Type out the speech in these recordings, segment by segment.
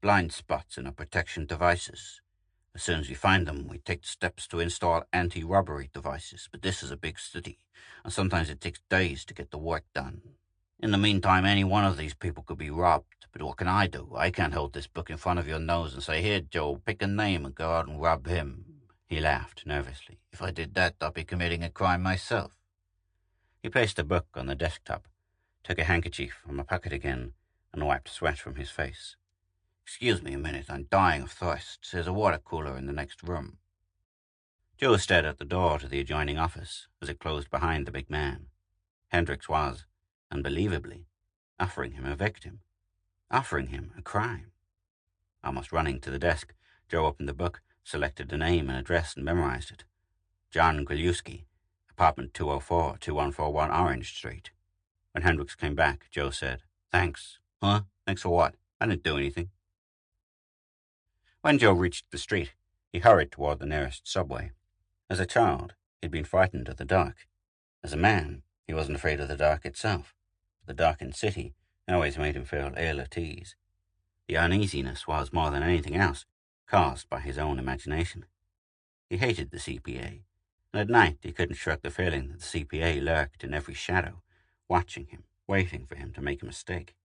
blind spots in our protection devices. As soon as we find them, we take steps to install anti-robbery devices, but this is a big city, and sometimes it takes days to get the work done. In the meantime, any one of these people could be robbed, but what can I do? I can't hold this book in front of your nose and say, "Here, Joe, pick a name and go out and rob him." He laughed nervously. "If I did that, I'd be committing a crime myself." He placed the book on the desktop, took a handkerchief from a pocket again, and wiped sweat from his face. "Excuse me a minute, I'm dying of thirst. There's a water cooler in the next room." Joe stared at the door to the adjoining office as it closed behind the big man. Hendricks was, unbelievably, offering him a victim, offering him a crime. Almost running to the desk, Joe opened the book, selected the name and address, and memorized it. John Grilewski, apartment 204, 2141 Orange Street. When Hendricks came back, Joe said, "Thanks." "Huh? Thanks for what? I didn't do anything." When Joe reached the street, he hurried toward the nearest subway. As a child, he'd been frightened of the dark. As a man, he wasn't afraid of the dark itself. The darkened city always made him feel ill at ease. The uneasiness was, more than anything else, caused by his own imagination. He hated the CPA, and at night he couldn't shirk the feeling that the CPA lurked in every shadow, watching him, waiting for him to make a mistake.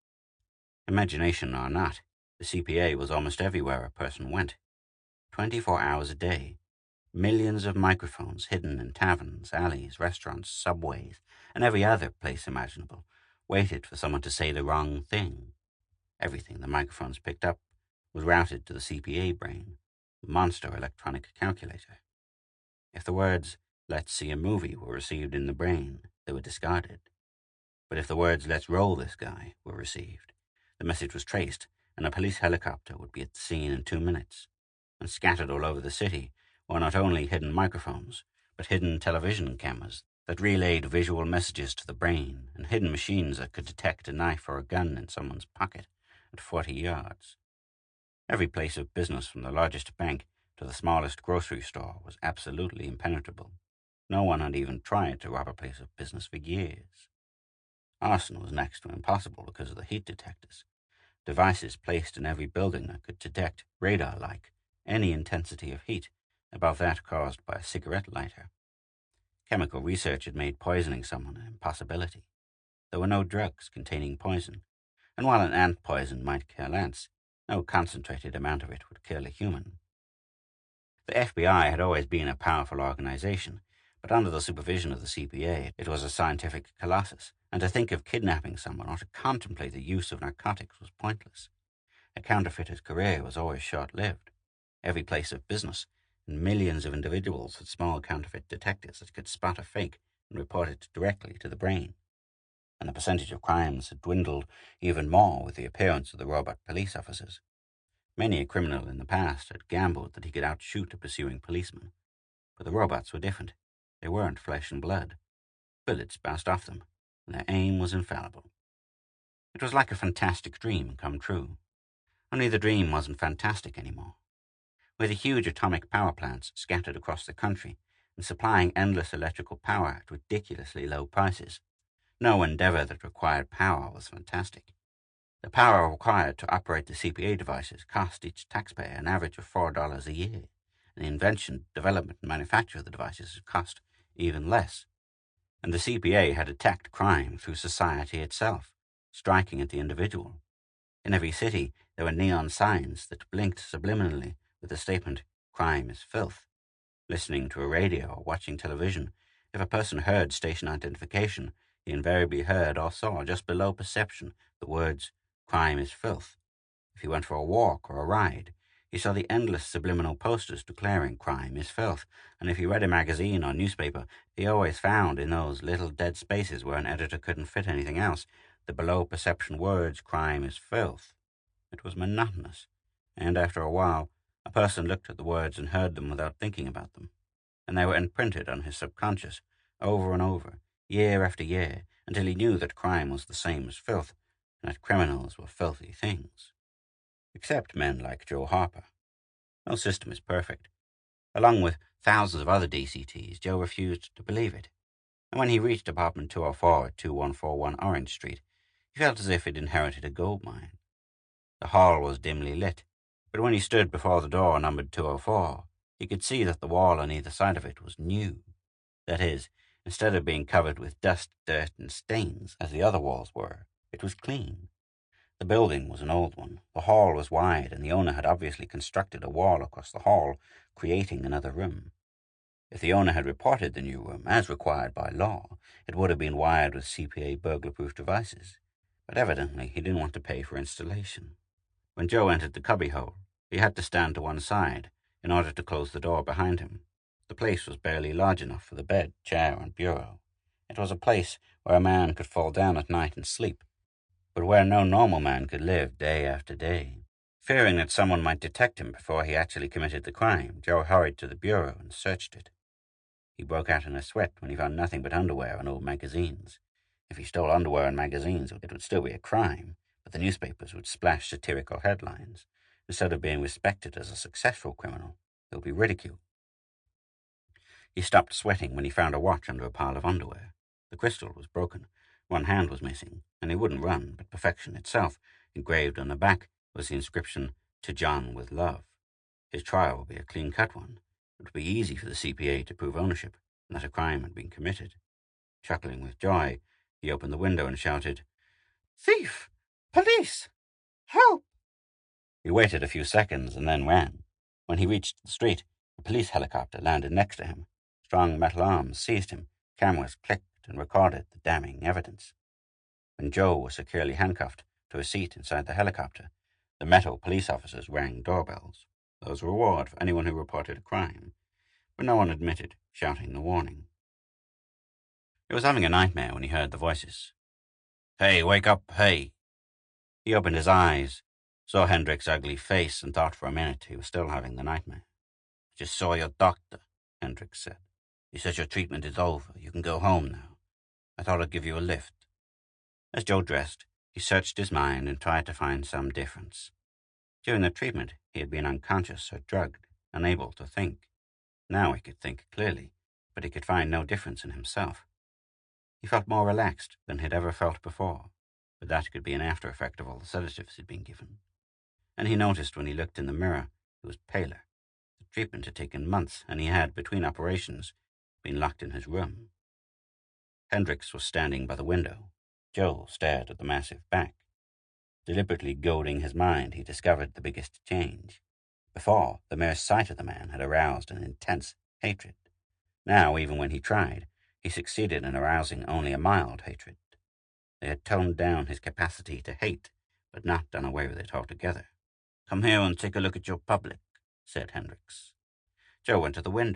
Imagination or not, the CPA was almost everywhere a person went. 24 hours a day, millions of microphones hidden in taverns, alleys, restaurants, subways, and every other place imaginable, waited for someone to say the wrong thing. Everything the microphones picked up was routed to the CPA brain, the monster electronic calculator. If the words, "Let's see a movie," were received in the brain, they were discarded. But if the words, "Let's roll this guy," were received, the message was traced, and a police helicopter would be at the scene in 2 minutes. And scattered all over the city were not only hidden microphones, but hidden television cameras that relayed visual messages to the brain, and hidden machines that could detect a knife or a gun in someone's pocket at 40 yards. Every place of business, from the largest bank to the smallest grocery store, was absolutely impenetrable. No one had even tried to rob a place of business for years. Arson was next to impossible because of the heat detectors, devices placed in every building that could detect, radar-like, any intensity of heat above that caused by a cigarette lighter. Chemical research had made poisoning someone an impossibility. There were no drugs containing poison, and while an ant poison might kill ants, no concentrated amount of it would kill a human. The FBI had always been a powerful organization, but under the supervision of the CPA, it was a scientific colossus, and to think of kidnapping someone or to contemplate the use of narcotics was pointless. A counterfeiter's career was always short-lived. Every place of business, and millions of individuals had small counterfeit detectors that could spot a fake and report it directly to the brain. And the percentage of crimes had dwindled even more with the appearance of the robot police officers. Many a criminal in the past had gambled that he could outshoot a pursuing policeman. But the robots were different. They weren't flesh and blood. Bullets bounced off them, and their aim was infallible. It was like a fantastic dream come true. Only the dream wasn't fantastic anymore. With the huge atomic power plants scattered across the country and supplying endless electrical power at ridiculously low prices, no endeavor that required power was fantastic. The power required to operate the CPA devices cost each taxpayer an average of $4 a year, and the invention, development, and manufacture of the devices cost even less. And the CPA had attacked crime through society itself, striking at the individual. In every city, there were neon signs that blinked subliminally with the statement, "Crime is filth." Listening to a radio or watching television, if a person heard station identification, he invariably heard or saw, just below perception, the words, "Crime is filth." If he went for a walk or a ride, he saw the endless subliminal posters declaring crime is filth, and if he read a magazine or newspaper, he always found in those little dead spaces where an editor couldn't fit anything else, the below-perception words, "crime is filth." It was monotonous, and after a while, a person looked at the words and heard them without thinking about them, and they were imprinted on his subconscious, over and over, year after year, until he knew that crime was the same as filth, and that criminals were filthy things. Except men like Joe Harper. No system is perfect. Along with thousands of other DCTs, Joe refused to believe it, and when he reached apartment 204 at 2141 Orange Street, he felt as if he'd inherited a gold mine. The hall was dimly lit, but when he stood before the door numbered 204, he could see that the wall on either side of it was new. That is, instead of being covered with dust, dirt, and stains, as the other walls were, it was clean. The building was an old one. The hall was wide, and the owner had obviously constructed a wall across the hall, creating another room. If the owner had reported the new room, as required by law, it would have been wired with CPA burglar-proof devices. But evidently he didn't want to pay for installation. When Joe entered the cubbyhole, he had to stand to one side in order to close the door behind him. The place was barely large enough for the bed, chair, and bureau. It was a place where a man could fall down at night and sleep, but where no normal man could live day after day. Fearing that someone might detect him before he actually committed the crime, Joe hurried to the bureau and searched it. He broke out in a sweat when he found nothing but underwear and old magazines. If he stole underwear and magazines, it would still be a crime, but the newspapers would splash satirical headlines. Instead of being respected as a successful criminal, he would be ridiculed. He stopped sweating when he found a watch under a pile of underwear. The crystal was broken, one hand was missing, and he wouldn't run, but perfection itself. Engraved on the back was the inscription, "To John with love." His trial would be a clean-cut one. It would be easy for the CPA to prove ownership and that a crime had been committed. Chuckling with joy, he opened the window and shouted, "Thief! Police! Help!" He waited a few seconds and then ran. When he reached the street, a police helicopter landed next to him. Strong metal arms seized him. Cameras clicked and recorded the damning evidence. When Joe was securely handcuffed to a seat inside the helicopter, the metal police officers rang doorbells. There was a reward for anyone who reported a crime, but no one admitted, shouting the warning. He was having a nightmare when he heard the voices. "Hey, wake up, hey!" He opened his eyes, saw Hendrick's ugly face, and thought for a minute he was still having the nightmare. "I just saw your doctor," Hendrick said. "He says your treatment is over. You can go home now. I thought I'd give you a lift." As Joe dressed, he searched his mind and tried to find some difference. During the treatment, he had been unconscious or drugged, unable to think. Now he could think clearly, but he could find no difference in himself. He felt more relaxed than he'd ever felt before, but that could be an after effect of all the sedatives he'd been given. And he noticed when he looked in the mirror, he was paler. The treatment had taken months, and he had, between operations, been locked in his room. Hendricks was standing by the window. Joe stared at the massive back. Deliberately goading his mind, he discovered the biggest change. Before, the mere sight of the man had aroused an intense hatred. Now, even when he tried, he succeeded in arousing only a mild hatred. They had toned down his capacity to hate, but not done away with it altogether. "Come here and take a look at your public," said Hendricks. Joe went to the window.